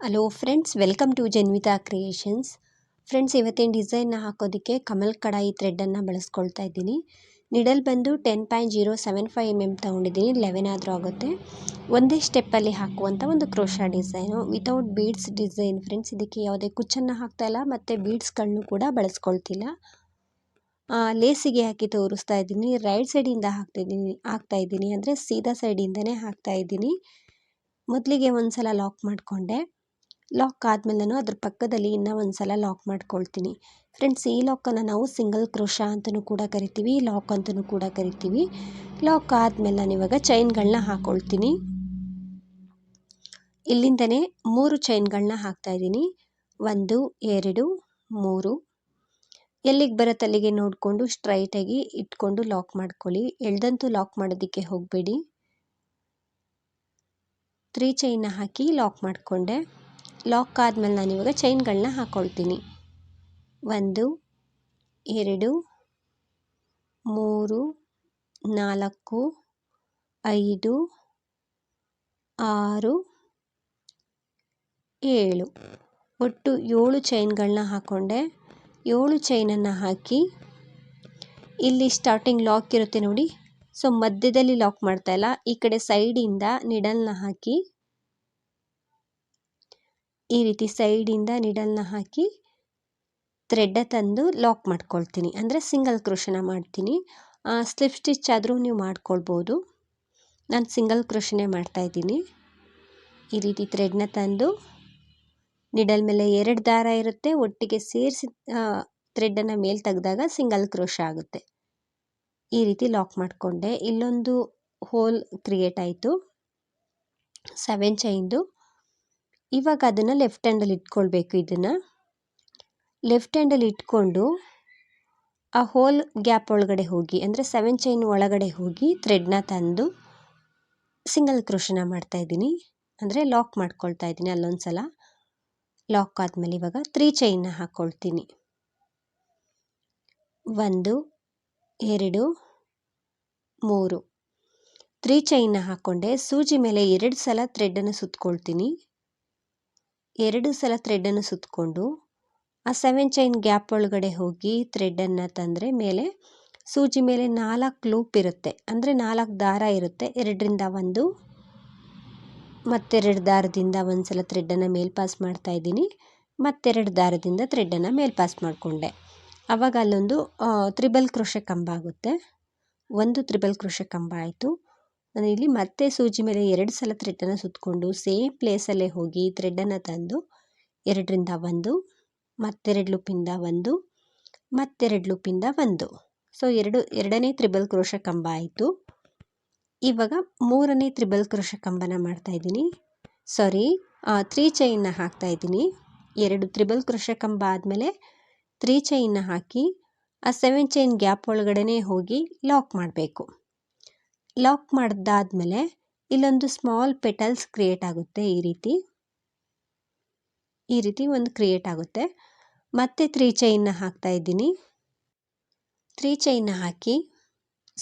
Hello friends, welcome to Janvitha creations. Friends, ಇವತ್ತಿನ ಡಿಸೈನ್ನ ಹಾಕೋದಕ್ಕೆ ಕಮಲ್ ಕಡಾಯಿ ಥ್ರೆಡ್ಡನ್ನು ಬಳಸ್ಕೊಳ್ತಾ ಇದ್ದೀನಿ. ನಿಡಲ್ ಬಂದು 10.075 mm ತೊಗೊಂಡಿದ್ದೀನಿ. 11 ಆದರೂ ಆಗುತ್ತೆ. ಒಂದೇ ಸ್ಟೆಪ್ಪಲ್ಲಿ ಹಾಕುವಂಥ ಒಂದು crochet design without beads design. Friends, ಇದಕ್ಕೆ ಯಾವುದೇ ಕುಚ್ಚನ್ನು ಹಾಕ್ತಾಯಿಲ್ಲ ಮತ್ತು ಬೀಡ್ಸ್ಗಳನ್ನು ಕೂಡ ಬಳಸ್ಕೊಳ್ತಿಲ್ಲ. ಲೇಸಿಗೆ ಹಾಕಿ ತೋರಿಸ್ತಾ ಇದ್ದೀನಿ. ರೈಟ್ ಸೈಡಿಂದ ಹಾಕ್ತಾ ಇದ್ದೀನಿ ಅಂದರೆ ಸೀದಾ ಸೈಡಿಂದನೇ ಹಾಕ್ತಾ ಇದ್ದೀನಿ. ಮೊದಲಿಗೆ ಒಂದು ಸಲ ಲಾಕ್ ಮಾಡಿಕೊಂಡೆ. ಲಾಕ್ ಆದಮೇಲೆ ನಾನು ಅದ್ರ ಪಕ್ಕದಲ್ಲಿ ಇನ್ನೂ ಒಂದು ಸಲ ಲಾಕ್ ಮಾಡ್ಕೊಳ್ತೀನಿ. ಫ್ರೆಂಡ್ಸ್, ಈ ಲಾಕನ್ನು ನಾವು ಸಿಂಗಲ್ ಕ್ರೋಶಾ ಅಂತಲೂ ಕೂಡ ಕರಿತೀವಿ, ಲಾಕ್ ಅಂತಲೂ ಕೂಡ ಕರಿತೀವಿ. ಲಾಕ್ ಆದಮೇಲೆ ನಾನು ಇವಾಗ ಚೈನ್ಗಳನ್ನ ಹಾಕ್ಕೊಳ್ತೀನಿ. ಇಲ್ಲಿಂದನೇ 3 ಚೈನ್ಗಳನ್ನ ಹಾಕ್ತಾಯಿದ್ದೀನಿ. 1 2 3. ಎಲ್ಲಿಗೆ ಬರುತ್ತೆ ಅಲ್ಲಿಗೆ ನೋಡಿಕೊಂಡು ಸ್ಟ್ರೈಟಾಗಿ ಇಟ್ಕೊಂಡು ಲಾಕ್ ಮಾಡ್ಕೊಳ್ಳಿ. ಎಳ್ದಂತೂ ಲಾಕ್ ಮಾಡೋದಕ್ಕೆ ಹೋಗಬೇಡಿ. 3 ಚೈನ್ನ ಹಾಕಿ ಲಾಕ್ ಮಾಡಿಕೊಂಡೆ. ಲಾಕ್ ಆದಮೇಲೆ ನಾನಿವಾಗ ಚೈನ್ಗಳನ್ನ ಹಾಕ್ಕೊಳ್ತೀನಿ. 1 2 3 4 5 6 7 ಒಟ್ಟು 7 ಚೈನ್ಗಳನ್ನ ಹಾಕ್ಕೊಂಡೆ. 7 ಚೈನನ್ನು ಹಾಕಿ ಇಲ್ಲಿ ಸ್ಟಾರ್ಟಿಂಗ್ ಲಾಕ್ ಇರುತ್ತೆ ನೋಡಿ. ಸೊ ಮಧ್ಯದಲ್ಲಿ ಲಾಕ್ ಮಾಡ್ತಾಯಿಲ್ಲ, ಈ ಕಡೆ ಸೈಡಿಂದ ನಿಡಲ್ನ ಹಾಕಿ ಈ ರೀತಿ ಸೈಡಿಂದ ನಿಡಲ್ನ ಹಾಕಿ ಥ್ರೆಡ್ಡ ತಂದು ಲಾಕ್ ಮಾಡ್ಕೊಳ್ತೀನಿ. ಅಂದರೆ ಸಿಂಗಲ್ ಕ್ರೋಶನ ಮಾಡ್ತೀನಿ. ಸ್ಲಿಪ್ ಸ್ಟಿಚ್ ಆದರೂ ನೀವು ಮಾಡ್ಕೊಳ್ಬೋದು. ನಾನು ಸಿಂಗಲ್ ಕ್ರೋಶನೇ ಮಾಡ್ತಾಯಿದ್ದೀನಿ. ಈ ರೀತಿ ಥ್ರೆಡ್ನ ತಂದು ನಿಡಲ್ ಮೇಲೆ 2 ದಾರ ಇರುತ್ತೆ, ಒಟ್ಟಿಗೆ ಸೇರಿಸಿ ಥ್ರೆಡ್ಡನ್ನು ಮೇಲೆ ತೆಗೆದಾಗ ಸಿಂಗಲ್ ಕ್ರೋಶ ಆಗುತ್ತೆ. ಈ ರೀತಿ ಲಾಕ್ ಮಾಡಿಕೊಂಡೆ. ಇಲ್ಲೊಂದು ಹೋಲ್ ಕ್ರಿಯೇಟ್ ಆಯಿತು 7 ಚೈನ್ದು. ಇವಾಗ ಅದನ್ನು ಲೆಫ್ಟ್ ಹ್ಯಾಂಡಲ್ಲಿ ಇಟ್ಕೊಳ್ಬೇಕು. ಇದನ್ನು ಲೆಫ್ಟ್ ಹ್ಯಾಂಡಲ್ಲಿ ಇಟ್ಕೊಂಡು ಆ ಹೋಲ್ ಗ್ಯಾಪ್ ಒಳಗಡೆ ಹೋಗಿ ಅಂದರೆ 7 ಚೈನ್ ಒಳಗಡೆ ಹೋಗಿ ಥ್ರೆಡ್ನ ತಂದು ಸಿಂಗಲ್ ಕ್ರೋಶನ ಮಾಡ್ತಾಯಿದ್ದೀನಿ. ಅಂದರೆ ಲಾಕ್ ಮಾಡ್ಕೊಳ್ತಾ ಇದ್ದೀನಿ. ಅಲ್ಲೊಂದು ಸಲ ಲಾಕ್ ಆದಮೇಲೆ ಇವಾಗ 3 ಚೈನ್ನ ಹಾಕ್ಕೊಳ್ತೀನಿ. 1 2 3. 3 ಚೈನ್ನ ಹಾಕ್ಕೊಂಡೆ. ಸೂಜಿ ಮೇಲೆ 2 ಸಲ ಥ್ರೆಡ್ಡನ್ನು ಸುತ್ಕೊಳ್ತೀನಿ. 2 ಸಲ ಥ್ರೆಡ್ಡನ್ನು ಸುತ್ತಕೊಂಡು ಆ 7 ಚೈನ್ ಗ್ಯಾಪ್ ಒಳಗಡೆ ಹೋಗಿ ಥ್ರೆಡ್ಡನ್ನು ತಂದರೆ ಮೇಲೆ ಸೂಜಿ ಮೇಲೆ 4 ಲೂಪ್ ಇರುತ್ತೆ, ಅಂದರೆ 4 ದಾರ ಇರುತ್ತೆ. 2ರಿಂದ 1 ಮತ್ತೆರಡು ದಾರದಿಂದ ಒಂದು ಸಲ ಥ್ರೆಡ್ಡನ್ನು ಮೇಲ್ ಪಾಸ್ ಮಾಡ್ತಾಯಿದ್ದೀನಿ. ಮತ್ತೆರಡು ದಾರದಿಂದ ಥ್ರೆಡ್ಡನ್ನು ಮೇಲ್ ಪಾಸ್ ಮಾಡಿಕೊಂಡೆ. ಆವಾಗ ಅಲ್ಲೊಂದು ತ್ರಿಬಲ್ ಕ್ರೋಶೆ ಕಂಬ ಆಗುತ್ತೆ. ಒಂದು ತ್ರಿಬಲ್ ಕ್ರೋಶೆ ಕಂಬ ಆಯಿತು. ನಾನು ಇಲ್ಲಿ ಮತ್ತೆ ಸೂಜಿ ಮೇಲೆ 2 ಸಲ ಥ್ರೆಡ್ಡನ್ನು ಸುತ್ತಕೊಂಡು ಸೇಮ್ ಪ್ಲೇಸಲ್ಲೇ ಹೋಗಿ ಥ್ರೆಡ್ಡನ್ನು ತಂದು 2ರಿಂದ 1 ಮತ್ತೆರಡು ಲೂಪಿಂದ 1 ಮತ್ತೆರಡು ಲೂಪಿಂದ 1. ಸೊ ಎರಡನೇ ತ್ರಿಬಲ್ ಕ್ರೋಶೆ ಕಂಬ ಆಯಿತು. ಇವಾಗ 3ನೇ ತ್ರಿಬಲ್ ಕ್ರೋಶೆ ಕಂಬನ ಮಾಡ್ತಾಯಿದ್ದೀನಿ. 3 ಚೈನ್ನ ಹಾಕ್ತಾಯಿದ್ದೀನಿ. 2 ತ್ರಿಬಲ್ ಕ್ರೋಶೆ ಕಂಬ ಆದಮೇಲೆ 3 ಚೈನ್ನ ಹಾಕಿ ಆ 7 ಚೈನ್ ಗ್ಯಾಪ್ ಒಳಗಡೆ ಹೋಗಿ ಲಾಕ್ ಮಾಡಬೇಕು. ಲಾಕ್ ಮಾಡಿದಾದ್ಮೇಲೆ ಇಲ್ಲೊಂದು ಸ್ಮಾಲ್ ಪೆಟಲ್ಸ್ ಕ್ರಿಯೇಟ್ ಆಗುತ್ತೆ. ಈ ರೀತಿ ಒಂದು ಕ್ರಿಯೇಟ್ ಆಗುತ್ತೆ. ಮತ್ತೆ 3 ಚೈನ್ನ ಹಾಕ್ತಾ ಇದ್ದೀನಿ. 3 ಚೈನ್ನ ಹಾಕಿ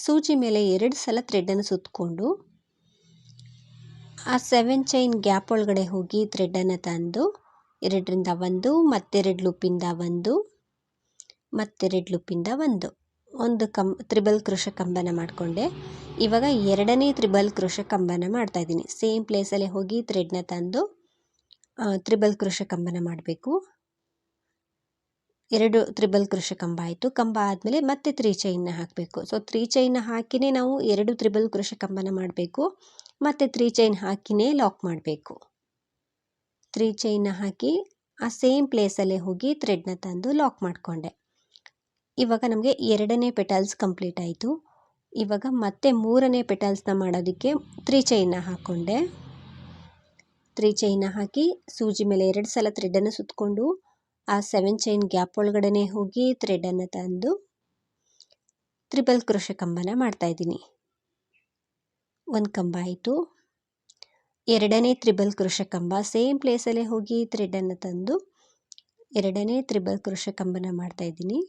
ಸೂಜಿ ಮೇಲೆ 2 ಸಲ ಥ್ರೆಡ್ಡನ್ನು ಸುತ್ತಕೊಂಡು ಆ 7 ಚೈನ್ ಗ್ಯಾಪ್ ಒಳಗಡೆ ಹೋಗಿ ಥ್ರೆಡ್ಡನ್ನು ತಂದು 2ರಿಂದ 1 ಮತ್ತೆರಡು ಲೂಪಿಂದ 1 ಮತ್ತೆರಡು ಲೂಪಿಂದ 1 ತ್ರಿಬಲ್ ಕ್ರೋಶೆ ಕಂಬನ ಮಾಡಿಕೊಂಡೆ. ಇವಾಗ 2ನೇ ತ್ರಿಬಲ್ ಕ್ರೋಶೆ ಕಂಬನ ಮಾಡ್ತಾಯಿದ್ದೀನಿ. ಸೇಮ್ ಪ್ಲೇಸಲ್ಲೇ ಹೋಗಿ ಥ್ರೆಡ್ನ ತಂದು ತ್ರಿಬಲ್ ಕ್ರೋಶೆ ಕಂಬನ ಮಾಡಬೇಕು. 2 ತ್ರಿಬಲ್ ಕ್ರೋಶೆ ಕಂಬ ಆಯಿತು. ಕಂಬ ಆದಮೇಲೆ ಮತ್ತೆ 3 ಚೈನ್ನ ಹಾಕಬೇಕು. ಸೊ 3 ಚೈನ್ನ ಹಾಕಿನೇ ನಾವು 2 ತ್ರಿಬಲ್ ಕ್ರೋಶೆ ಕಂಬನ ಮಾಡಬೇಕು. ಮತ್ತು 3 ಚೈನ್ ಹಾಕಿನೇ ಲಾಕ್ ಮಾಡಬೇಕು. 3 ಚೈನ್ನ ಹಾಕಿ ಆ ಸೇಮ್ ಪ್ಲೇಸಲ್ಲೇ ಹೋಗಿ ಥ್ರೆಡ್ನ ತಂದು ಲಾಕ್ ಮಾಡಿಕೊಂಡೆ. ಇವಾಗ ನಮಗೆ 2ನೇ ಪೆಟಲ್ಸ್ ಕಂಪ್ಲೀಟ್ ಆಯಿತು. ಇವಾಗ ಮತ್ತೆ 3ನೇ ಪೆಟಲ್ಸ್ನ ಮಾಡೋದಕ್ಕೆ 3 ಚೈನ್ನ ಹಾಕ್ಕೊಂಡೆ. 3 ಚೈನ್ನ ಹಾಕಿ ಸೂಜಿ ಮೇಲೆ 2 ಸಲ ಥ್ರೆಡ್ಡನ್ನು ಸುತ್ತಕೊಂಡು ಆ 7 ಚೈನ್ ಗ್ಯಾಪ್ ಒಳಗಡೆ ಹೋಗಿ ಥ್ರೆಡ್ಡನ್ನು ತಂದು ತ್ರಿಬಲ್ ಕ್ರೋಶೆ ಕಂಬನ ಮಾಡ್ತಾಯಿದ್ದೀನಿ. 1 ಕಂಬ ಆಯಿತು. 2ನೇ ತ್ರಿಬಲ್ ಕ್ರೋಶೆ ಕಂಬ ಸೇಮ್ ಪ್ಲೇಸಲ್ಲೇ ಹೋಗಿ ಥ್ರೆಡ್ಡನ್ನು ತಂದು 2ನೇ ತ್ರಿಬಲ್ ಕ್ರೋಶೆ ಕಂಬನ ಮಾಡ್ತಾಯಿದ್ದೀನಿ.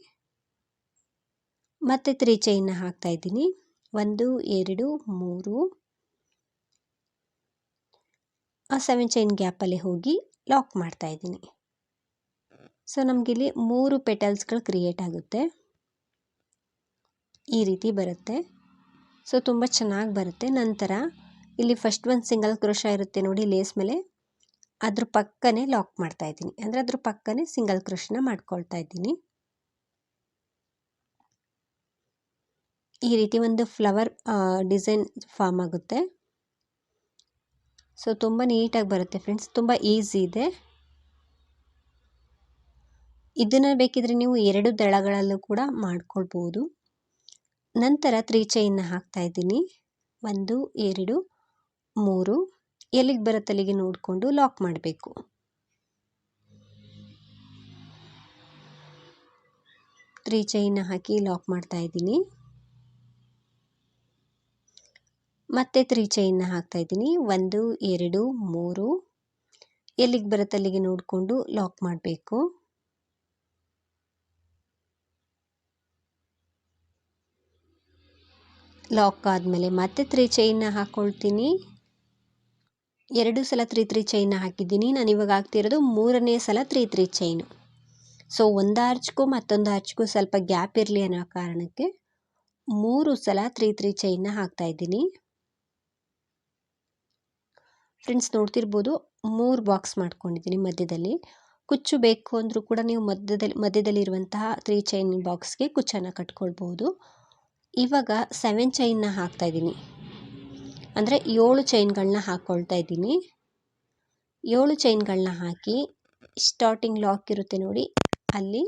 ಮತ್ತೆ 3 ಚೈನ್ನ ಹಾಕ್ತಾಯಿದ್ದೀನಿ. 1 2 3 ಆ 7 ಚೈನ್ ಗ್ಯಾಪಲ್ಲಿ ಹೋಗಿ ಲಾಕ್ ಮಾಡ್ತಾ ಇದ್ದೀನಿ. ಸೊ ನಮಗಿಲ್ಲಿ 3 ಪೆಟಲ್ಸ್ಗಳು ಕ್ರಿಯೇಟ್ ಆಗುತ್ತೆ. ಈ ರೀತಿ ಬರುತ್ತೆ. ಸೊ ತುಂಬ ಚೆನ್ನಾಗಿ ಬರುತ್ತೆ. ನಂತರ ಇಲ್ಲಿ ಫಸ್ಟ್ ಒಂದು ಸಿಂಗಲ್ ಕ್ರೋಶಾ ಇರುತ್ತೆ ನೋಡಿ ಲೇಸ್ ಮೇಲೆ, ಅದ್ರ ಪಕ್ಕನೇ ಲಾಕ್ ಮಾಡ್ತಾ ಇದ್ದೀನಿ. ಅಂದರೆ ಅದ್ರ ಪಕ್ಕನೇ ಸಿಂಗಲ್ ಕ್ರೋಶನ ಮಾಡ್ಕೊಳ್ತಾ ಇದ್ದೀನಿ. ಈ ರೀತಿ ಒಂದು ಫ್ಲವರ್ ಡಿಸೈನ್ ಫಾರ್ಮ್ ಆಗುತ್ತೆ. ಸೊ ತುಂಬ ನೀಟಾಗಿ ಬರುತ್ತೆ ಫ್ರೆಂಡ್ಸ್, ತುಂಬ ಈಸಿ ಇದೆ. ಇದನ್ನು ಬೇಕಿದ್ರೆ ನೀವು 2 ದಳಗಳಲ್ಲೂ ಕೂಡ ಮಾಡ್ಕೊಳ್ಬೋದು. ನಂತರ 3 ಚೈನ್ನ ಹಾಕ್ತಾ ಇದ್ದೀನಿ. 1 2 3 ಎಲ್ಲಿಗೆ ಬರುತ್ತೆ ಅಲ್ಲಿಗೆ ನೋಡಿಕೊಂಡು ಲಾಕ್ ಮಾಡಬೇಕು. ತ್ರೀ ಚೈನ್ನ ಹಾಕಿ ಲಾಕ್ ಮಾಡ್ತಾ ಇದ್ದೀನಿ. ಮತ್ತೆ 3 ಚೈನ್ನ ಹಾಕ್ತಾ ಇದ್ದೀನಿ. 1 2 3 ಎಲ್ಲಿಗೆ ಬರುತ್ತೆ ಅಲ್ಲಿಗೆ ನೋಡಿಕೊಂಡು ಲಾಕ್ ಮಾಡಬೇಕು. ಲಾಕ್ ಆದಮೇಲೆ ಮತ್ತೆ 3 ಚೈನ್ನ ಹಾಕ್ಕೊಳ್ತೀನಿ. 2 ಸಲ 3 ಚೈನ್ನ ಹಾಕಿದ್ದೀನಿ. ನಾನು ಇವಾಗ ಹಾಕ್ತಿರೋದು 3ನೇ ಸಲ 3 ಚೈನು. ಸೊ ಒಂದು ಆರ್ಚ್ಗೂ ಮತ್ತೊಂದು ಆರ್ಚ್ಗೂ ಸ್ವಲ್ಪ ಗ್ಯಾಪ್ ಇರಲಿ ಅನ್ನೋ ಕಾರಣಕ್ಕೆ 3 ಸಲ 3 ಚೈನ್ನ ಹಾಕ್ತಾ ಇದ್ದೀನಿ. ಫ್ರೆಂಡ್ಸ್ ನೋಡ್ತಿರ್ಬೋದು 3 ಬಾಕ್ಸ್ ಮಾಡ್ಕೊಂಡಿದ್ದೀನಿ ಮಧ್ಯದಲ್ಲಿ. ಕುಚ್ಚು ಬೇಕು ಅಂದರೂ ಕೂಡ ನೀವು ಮಧ್ಯದಲ್ಲಿರುವಂತಹ 3 ಚೈನ್ ಬಾಕ್ಸ್ಗೆ ಕುಚ್ಚನ್ನು ಕಟ್ಕೊಳ್ಬೋದು. ಇವಾಗ 7 ಚೈನ್ನ ಹಾಕ್ತಾ ಇದ್ದೀನಿ. ಅಂದರೆ 7 ಚೈನ್ಗಳನ್ನ ಹಾಕ್ಕೊಳ್ತಾ ಇದ್ದೀನಿ. 7 ಚೈನ್ಗಳನ್ನ ಹಾಕಿ ಸ್ಟಾರ್ಟಿಂಗ್ ಲಾಕ್ ಇರುತ್ತೆ ನೋಡಿ, ಅಲ್ಲಿ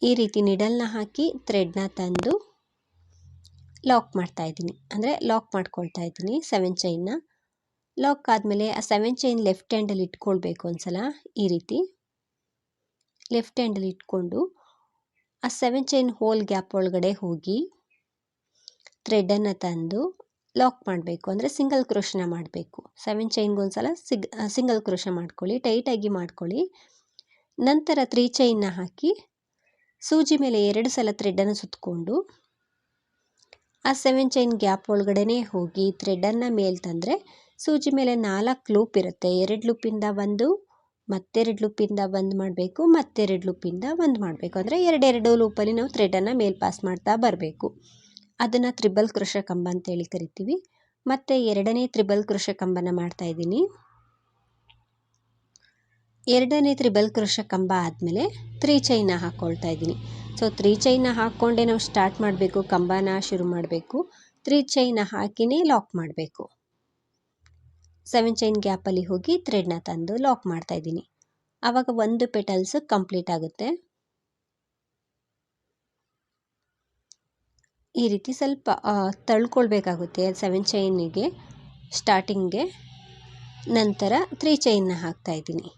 ಈ ರೀತಿ ನಿಡಲ್ನ ಹಾಕಿ ಥ್ರೆಡ್ನ ತಂದು ಲಾಕ್ ಮಾಡ್ತಾ ಇದ್ದೀನಿ. ಅಂದರೆ ಲಾಕ್ ಮಾಡ್ಕೊಳ್ತಾ ಇದ್ದೀನಿ 7 ಚೈನ್ನ. ಲಾಕ್ ಆದಮೇಲೆ ಆ 7 ಚೈನ್ ಲೆಫ್ಟ್ ಹ್ಯಾಂಡಲ್ಲಿ ಇಟ್ಕೊಳ್ಬೇಕು ಒಂದ್ಸಲ. ಈ ರೀತಿ ಲೆಫ್ಟ್ ಹ್ಯಾಂಡಲ್ಲಿ ಇಟ್ಕೊಂಡು ಆ 7 ಚೈನ್ ಹೋಲ್ ಗ್ಯಾಪ್ ಒಳಗಡೆ ಹೋಗಿ ಥ್ರೆಡನ್ನು ತಂದು ಲಾಕ್ ಮಾಡಬೇಕು. ಅಂದರೆ ಸಿಂಗಲ್ ಕ್ರೋಶನ ಮಾಡಬೇಕು. 7 ಚೈನ್ಗೊಂದ್ಸಲ ಸಿಂಗಲ್ ಕ್ರೋಶ ಮಾಡ್ಕೊಳ್ಳಿ, ಟೈಟಾಗಿ ಮಾಡ್ಕೊಳ್ಳಿ. ನಂತರ 3 ಚೈನ್ನ ಹಾಕಿ ಸೂಜಿ ಮೇಲೆ 2 ಸಲ ಥ್ರೆಡನ್ನು ಸುತ್ತಕೊಂಡು ಆ 7 ಚೈನ್ ಗ್ಯಾಪ್ ಒಳಗಡೆ ಹೋಗಿ ಥ್ರೆಡನ್ನು ಮೇಲೆ ತಂದರೆ ಸೂಜಿ ಮೇಲೆ 4 ಲೂಪ್ ಇರುತ್ತೆ. 2 ಲೂಪಿಂದ ಒಂದು, ಮತ್ತೆರಡು ಲೂಪಿಂದ ಒಂದು ಮಾಡಬೇಕು, ಮತ್ತೆರಡು ಲೂಪಿಂದ ಒಂದು ಮಾಡಬೇಕು. ಅಂದರೆ 2 ಲೂಪಲ್ಲಿ ನಾವು ಥ್ರೆಡನ್ನು ಮೇಲೆ ಪಾಸ್ ಮಾಡ್ತಾ ಬರಬೇಕು. ಅದನ್ನು ತ್ರಿಬಲ್ ಕ್ರೋಶ ಕಂಬ ಅಂತೇಳಿ ಕರಿತೀವಿ. ಮತ್ತು 2ನೇ ತ್ರಿಬಲ್ ಕ್ರೋಶ ಕಂಬನ ಮಾಡ್ತಾ ಇದ್ದೀನಿ. 2ನೇ ತ್ರಿಬಲ್ ಕ್ರೋಶ ಕಂಬ ಆದಮೇಲೆ 3 ಚೈನ್ನ ಹಾಕ್ಕೊಳ್ತಾ ಇದ್ದೀನಿ. ಸೊ 3 ಚೈನ್ನ ಹಾಕ್ಕೊಂಡೇ ನಾವು ಸ್ಟಾರ್ಟ್ ಮಾಡಬೇಕು, ಕಂಬನ ಶುರು ಮಾಡಬೇಕು. 3 ಚೈನ್ನ ಹಾಕಿನೇ ಲಾಕ್ ಮಾಡಬೇಕು. 7 ಚೈನ್ ಗ್ಯಾಪಲ್ಲಿ ಹೋಗಿ ಥ್ರೆಡ್ನ ತಂದು ಲಾಕ್ ಮಾಡ್ತಾ ಇದ್ದೀನಿ. ಆವಾಗ ಒಂದು ಪೆಟಲ್ಸ್ ಕಂಪ್ಲೀಟ್ ಆಗುತ್ತೆ. ಈ ರೀತಿ ಸ್ವಲ್ಪ ತಳ್ಕೊಳ್ಬೇಕಾಗುತ್ತೆ 7 ಚೈನಿಗೆ ಸ್ಟಾರ್ಟಿಂಗ್ಗೆ. ನಂತರ 3 ಚೈನ್ನ ಹಾಕ್ತಾ ಇದ್ದೀನಿ.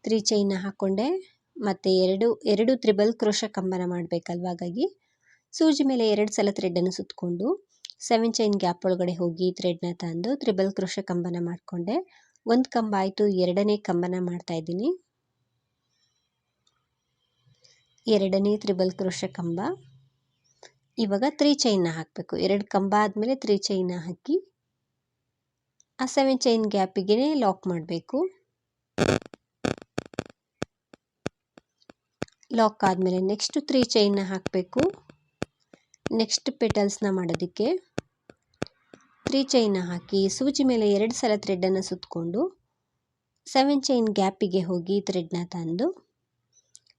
3 ಚೈನ್ನ ಹಾಕ್ಕೊಂಡೆ ಮತ್ತು ಎರಡು ತ್ರಿಬಲ್ ಕ್ರೋಶ ಕಂಬನ ಮಾಡಬೇಕಲ್ವ, ಹಾಗಾಗಿ ಸೂಜಿ ಮೇಲೆ 2 ಸಲ ಥ್ರೆಡನ್ನು ಸುತ್ತಕೊಂಡು 7 ಚೈನ್ ಗ್ಯಾಪ್ ಒಳಗಡೆ ಹೋಗಿ ಥ್ರೆಡ್ನ ತಂದು ತ್ರಿಬಲ್ ಕ್ರೋಶ ಕಂಬನ ಮಾಡಿಕೊಂಡೆ. ಒಂದು ಕಂಬ ಆಯಿತು. 2ನೇ ಕಂಬನ ಮಾಡ್ತಾ ಇದ್ದೀನಿ. 2ನೇ ತ್ರಿಬಲ್ ಕ್ರೋಶ ಕಂಬ. ಇವಾಗ 3 ಚೈನ್ನ ಹಾಕಬೇಕು. 2 ಕಂಬ ಆದಮೇಲೆ 3 ಚೈನ್ನ ಹಾಕಿ ಆ 7 ಚೈನ್ ಗ್ಯಾಪಿಗೆ ಲಾಕ್ ಮಾಡಬೇಕು. ಲಾಕ್ ಆದಮೇಲೆ ನೆಕ್ಸ್ಟ್ 3 ಚೈನ್ನ ಹಾಕಬೇಕು. ನೆಕ್ಸ್ಟ್ ಪೆಟಲ್ಸ್ನ ಮಾಡೋದಕ್ಕೆ 3 ಚೈನ್ನ ಹಾಕಿ ಸೂಜಿ ಮೇಲೆ 2 ಸಲ ಥ್ರೆಡನ್ನು ಸುತ್ತಕೊಂಡು 7 ಚೈನ್ ಗ್ಯಾಪಿಗೆ ಹೋಗಿ ಥ್ರೆಡ್ನ ತಂದು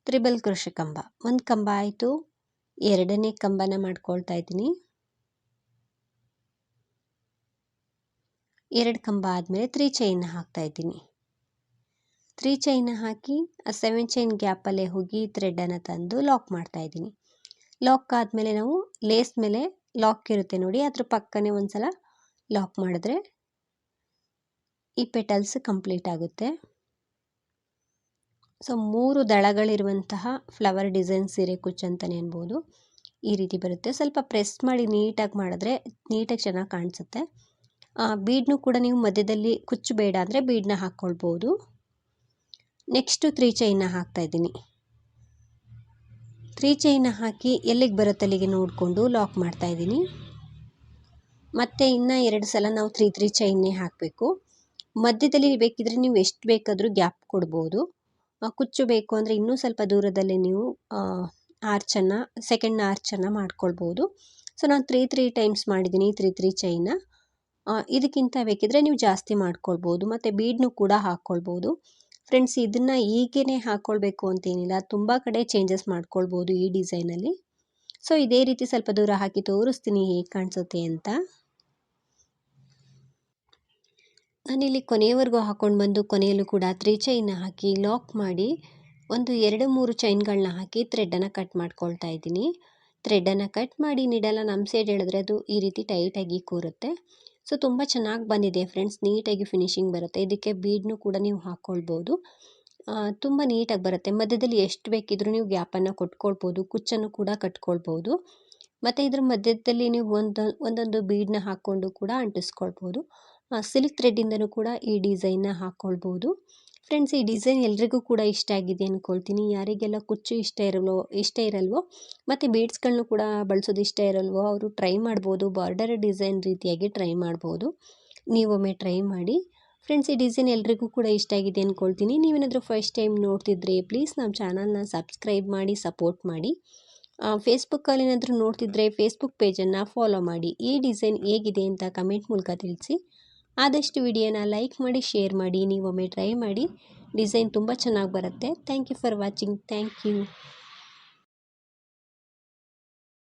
ತ್ರಿಬಲ್ ಕ್ರೋಶ ಕಂಬ. ಒಂದು ಕಂಬ ಆಯಿತು. 2ನೇ ಕಂಬನ ಮಾಡ್ಕೊಳ್ತಾ ಇದ್ದೀನಿ. 2 ಕಂಬ ಆದಮೇಲೆ 3 ಚೈನ್ನ ಹಾಕ್ತಾ ಇದ್ದೀನಿ. 3 ಚೈನ್ನ ಹಾಕಿ ಆ 7 ಚೈನ್ ಗ್ಯಾಪಲ್ಲೇ ಹೋಗಿ ಥ್ರೆಡನ್ನು ತಂದು ಲಾಕ್ ಮಾಡ್ತಾ ಇದ್ದೀನಿ. ಲಾಕ್ ಆದಮೇಲೆ ನಾವು ಲೇಸ್ ಮೇಲೆ ಲಾಕ್ ಇರುತ್ತೆ ನೋಡಿ, ಅದ್ರ ಪಕ್ಕನೇ ಒಂದ್ಸಲ ಲಾಕ್ ಮಾಡಿದ್ರೆ ಈ ಪೆಟಲ್ಸ್ ಕಂಪ್ಲೀಟ್ ಆಗುತ್ತೆ. ಸೊ 3 ದಳಗಳಿರುವಂತಹ ಫ್ಲವರ್ ಡಿಸೈನ್ ಸೀರೆ ಕುಚ್ಚು ಅಂತಲೇ ಅನ್ಬೋದು. ಈ ರೀತಿ ಬರುತ್ತೆ. ಸ್ವಲ್ಪ ಪ್ರೆಸ್ ಮಾಡಿ ನೀಟಾಗಿ ಮಾಡಿದ್ರೆ ನೀಟಾಗಿ ಚೆನ್ನಾಗಿ ಕಾಣಿಸುತ್ತೆ. ಬೀಡ್ನು ಕೂಡ ನೀವು ಮಧ್ಯದಲ್ಲಿ ಕುಚ್ಚು ಬೇಡ ಅಂದರೆ ಬೀಡನ್ನ ಹಾಕ್ಕೊಳ್ಬೋದು. ನೆಕ್ಸ್ಟು 3 ಚೈನ್ನ ಹಾಕ್ತಾ ಇದ್ದೀನಿ. 3 ಚೈನ್ನ ಹಾಕಿ ಎಲ್ಲಿಗೆ ಬರುತ್ತೆ ಅಲ್ಲಿಗೆ ನೋಡಿಕೊಂಡು ಲಾಕ್ ಮಾಡ್ತಾ ಇದ್ದೀನಿ. ಮತ್ತು ಇನ್ನು 2 ಸಲ ನಾವು 3 ಚೈನ್ನೇ ಹಾಕಬೇಕು. ಮಧ್ಯದಲ್ಲಿ ಬೇಕಿದ್ರೆ ನೀವು ಎಷ್ಟು ಬೇಕಾದರೂ ಗ್ಯಾಪ್ ಕೊಡ್ಬೋದು. ಕುಚ್ಚು ಬೇಕು ಅಂದರೆ ಇನ್ನೂ ಸ್ವಲ್ಪ ದೂರದಲ್ಲಿ ನೀವು ಆರ್ಚನ್ನು ಸೆಕೆಂಡ್ ಆರ್ಚನ್ನು ಮಾಡ್ಕೊಳ್ಬೋದು. ಸೊ ನಾನು 3 ಟೈಮ್ಸ್ ಮಾಡಿದ್ದೀನಿ 3 ಚೈನ. ಇದಕ್ಕಿಂತ ಬೇಕಿದ್ರೆ ನೀವು ಜಾಸ್ತಿ ಮಾಡ್ಕೊಳ್ಬೋದು ಮತ್ತು ಬೀಡ್ನು ಕೂಡ ಹಾಕ್ಕೊಳ್ಬೋದು. ಫ್ರೆಂಡ್ಸ್ ಇದನ್ನು ಹೀಗೇ ಹಾಕ್ಕೊಳ್ಬೇಕು ಅಂತೇನಿಲ್ಲ, ತುಂಬ ಕಡೆ ಚೇಂಜಸ್ ಮಾಡ್ಕೊಳ್ಬೋದು ಈ ಡಿಸೈನಲ್ಲಿ. ಸೊ ಇದೇ ರೀತಿ ಸ್ವಲ್ಪ ದೂರ ಹಾಕಿ ತೋರಿಸ್ತೀನಿ ಹೇಗೆ ಕಾಣಿಸುತ್ತೆ ಅಂತ. ನಾನಿಲ್ಲಿ ಕೊನೆಯವರೆಗೂ ಹಾಕ್ಕೊಂಡು ಬಂದು ಕೊನೆಯಲ್ಲೂ ಕೂಡ 3 ಚೈನ ಹಾಕಿ ಲಾಕ್ ಮಾಡಿ ಒಂದು 2-3 ಚೈನ್ಗಳನ್ನ ಹಾಕಿ ಥ್ರೆಡನ್ನು ಕಟ್ ಮಾಡ್ಕೊಳ್ತಾ ಇದ್ದೀನಿ. ಥ್ರೆಡನ್ನು ಕಟ್ ಮಾಡಿ ನೀಡಲ್ಲ ನಮ್ಮ ಸೈಡ್ ಹೇಳಿದ್ರೆ ಅದು ಈ ರೀತಿ ಟೈಟಾಗಿ ಕೂರುತ್ತೆ. ಸೊ ತುಂಬ ಚೆನ್ನಾಗಿ ಬಂದಿದೆ ಫ್ರೆಂಡ್ಸ್, ನೀಟಾಗಿ ಫಿನಿಶಿಂಗ್ ಬರುತ್ತೆ. ಇದಕ್ಕೆ ಬೀಡ್ನು ಕೂಡ ನೀವು ಹಾಕ್ಕೊಳ್ಬೋದು, ತುಂಬ ನೀಟಾಗಿ ಬರುತ್ತೆ. ಮಧ್ಯದಲ್ಲಿ ಎಷ್ಟು ಬೇಕಿದ್ರೂ ನೀವು ಗ್ಯಾಪನ್ನು ಕೊಟ್ಕೊಳ್ಬೋದು, ಕುಚ್ಚನ್ನು ಕೂಡ ಕಟ್ಕೊಳ್ಬೋದು. ಮತ್ತು ಇದ್ರ ಮಧ್ಯದಲ್ಲಿ ನೀವು ಒಂದೊಂದು ಬೀಡನ್ನ ಹಾಕ್ಕೊಂಡು ಕೂಡ ಅಂಟಿಸ್ಕೊಳ್ಬೋದು. ಸಿಲ್ಕ್ ಥ್ರೆಡ್ಡಿಂದನೂ ಕೂಡ ಈ ಡಿಸೈನ್ನ ಹಾಕ್ಕೊಳ್ಬೋದು. ಫ್ರೆಂಡ್ಸ್ ಈ ಡಿಸೈನ್ ಎಲ್ರಿಗೂ ಕೂಡ ಇಷ್ಟ ಆಗಿದೆ ಅಂದ್ಕೊಳ್ತೀನಿ. ಯಾರಿಗೆಲ್ಲ ಕುಚ್ಚು ಇಷ್ಟ ಇರಲ್ವೋ ಮತ್ತು ಬೀಡ್ಸ್ಗಳನ್ನೂ ಕೂಡ ಬಳಸೋದು ಇಷ್ಟ ಇರಲ್ವೋ ಅವರು ಟ್ರೈ ಮಾಡ್ಬೋದು. ಬಾರ್ಡರ್ ಡಿಸೈನ್ ರೀತಿಯಾಗಿ ಟ್ರೈ ಮಾಡ್ಬೋದು. ನೀವೊಮ್ಮೆ ಟ್ರೈ ಮಾಡಿ. ಫ್ರೆಂಡ್ಸ್ ಈ ಡಿಸೈನ್ ಎಲ್ರಿಗೂ ಕೂಡ ಇಷ್ಟ ಆಗಿದೆ ಅಂದ್ಕೊಳ್ತೀನಿ. ನೀವೇನಾದರೂ ಫಸ್ಟ್ ಟೈಮ್ ನೋಡ್ತಿದ್ರೆ ಪ್ಲೀಸ್ ನಮ್ಮ ಚಾನಲ್ನ ಸಬ್ಸ್ಕ್ರೈಬ್ ಮಾಡಿ ಸಪೋರ್ಟ್ ಮಾಡಿ. ಫೇಸ್ಬುಕ್ಕಲ್ಲಿ ಏನಾದರೂ ನೋಡ್ತಿದ್ರೆ ಫೇಸ್ಬುಕ್ ಪೇಜನ್ನು ಫಾಲೋ ಮಾಡಿ. ಈ ಡಿಸೈನ್ ಹೇಗಿದೆ ಅಂತ ಕಮೆಂಟ್ ಮೂಲಕ ತಿಳಿಸಿ. ಆದಷ್ಟು ವಿಡಿಯೋನ ಲೈಕ್ ಮಾಡಿ ಶೇರ್ ಮಾಡಿ. ನೀವೊಮ್ಮೆ ಟ್ರೈ ಮಾಡಿ, ಡಿಸೈನ್ ತುಂಬ ಚೆನ್ನಾಗಿ ಬರುತ್ತೆ. Thank you for watching. Thank you.